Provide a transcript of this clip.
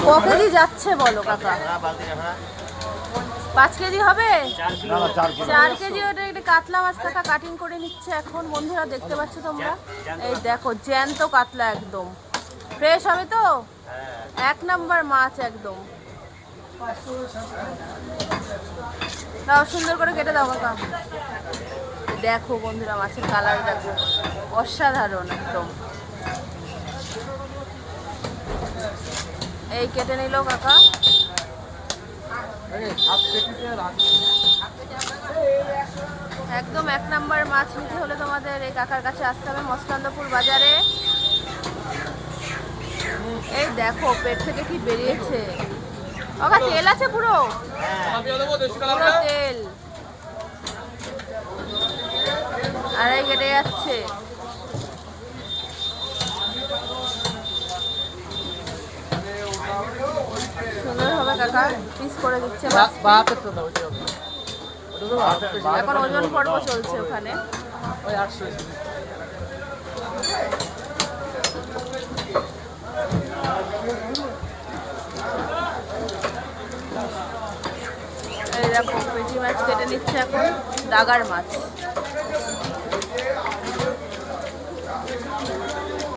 ক কেজি যাচ্ছে বলো কাকা? 5 কেজি হবে? 4 কেজি। ওটা একটা কাতলা মাছ কাকা কাটিং করে নিচ্ছে এখন। বন্ধুরা দেখতে পাচ্ছ তোমরা, এই দেখো জ্যান্ত কাতলা, একদম ফ্রেশ হবে তো, 1 নাম্বার মাছ একদম। দাও সুন্দর করে কেটে দাও কাকা। দেখো বন্ধুরা মাছের কালার দেখো, অসাধারণ একদম। এই কেটে নিল কাকা। একদম 1 নাম্বার মাছ নিতে হলে তোমাদের এই কাকার কাছে আসতে হবে, মসকান্দপুর বাজারে। এই দেখো পেট থেকে কি বেরিয়েছে কাকা, তেল আছে পুরো, পুরো তেল। আর এই কেটে যাচ্ছে। সুন্দর হবে কাকা, পিস করে দিচ্ছে। এখন ওজন পর্ব চলছে ওখানে। এই দেখো পেটি মাছ কেটে নিচ্ছে এখন, দাগার মাছ।